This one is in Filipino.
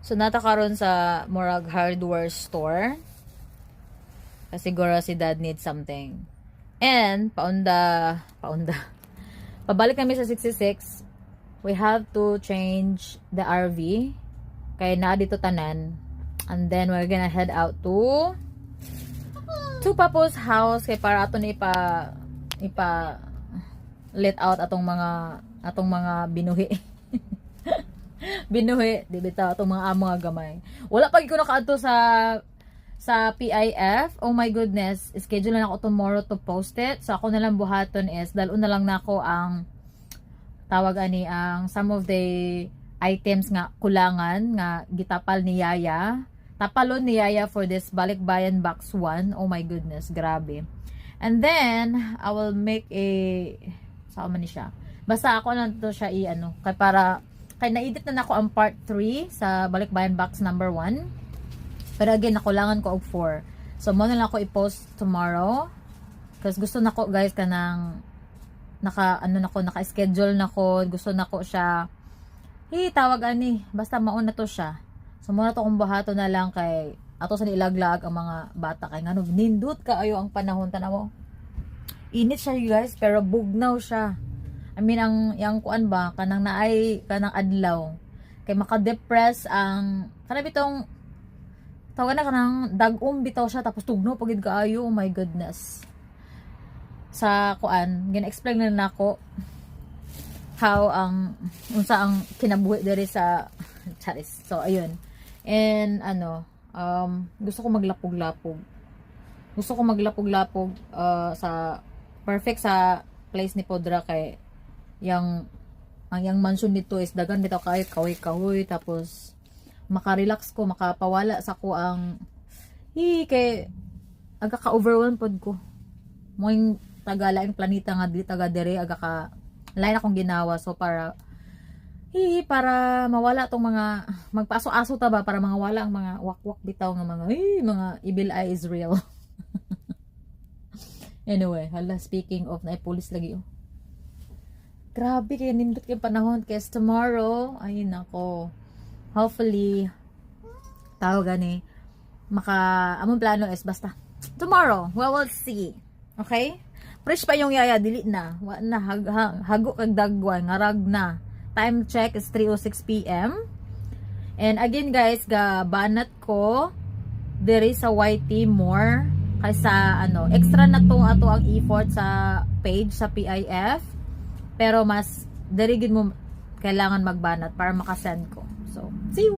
So nata karon sa murag hardware store. Kasi siguro si dad needs something. And paunda. Pabalik kami sa 66. We have to change the RV. Kaya na dito tanan. And then we're gonna head out to Papo's house kay para ato na ipa let out atong mga binuhi. Binuhi, di bitaw atong mga gamay. Wala pag ko nakaadto sa PIF. Oh my goodness, schedule na ako tomorrow to post it. So ako na lang buhaton is dalon na lang nako ang tawag ani ang some of the items nga kulangan nga gitapal ni Yaya. Tapalon ni Yaya for this Balikbayan box 1. Oh my goodness, grabe. And then I will make a sama ni siya. Basta ako lang to siya i-ano kay na-edit na nako ang part 3 sa Balikbayan box number 1. Pero again, nakulangan ko og 4. So mo na lang ako i-post tomorrow. Kasi gusto nako guys kanang naka-schedule nako, gusto nako siya. Tawag ani, basta mauna to siya. So mo na to kung bahato na lang kay ato sa nilaglag ang mga bata kay ngano nindot kaayo ang panahon tanaw. Init siya you guys, pero bugnaw siya. I mean yang kuan ba kanang naay kanang adlaw kay maka-depress ang kana bitong tawag na kanang dag-om bitaw siya tapos tugno pagid kaayo. Oh my goodness. Sa kuan gina-explain na nako how unsa ang kinabuhi diri sa Charis. So ayun. And gusto ko maglapog-lapog. Gusto ko maglapog-lapog sa perfect sa place ni Podra kay yang mansion nito is dagan bitaw kay kahoy tapos maka-relax ko, makapawala sa ko ang kay aga ka overwhelmed pod ko. Moing tagalaing planeta nga di taga dire aga ka lain akong ginawa so para mawala tong mga magpaaso-aso ta ba para mawala ang mga wakwak bitaw nga mga evil eye is real. Anyway, speaking of na police lagi grabe kay nindot kay panahon kasi tomorrow ay nako hopefully tawag gani among plano is basta tomorrow we will see. Okay, fresh pa yung Yaya dili na wa na hago kag dagwan ngarag na. Time check is 3:06 PM. And again guys, banat ko diri sa YT more kaysa extra na to ato ang effort sa page sa PIF. Pero mas diri gid mo kailangan magbanat para makasend ko. So, see you.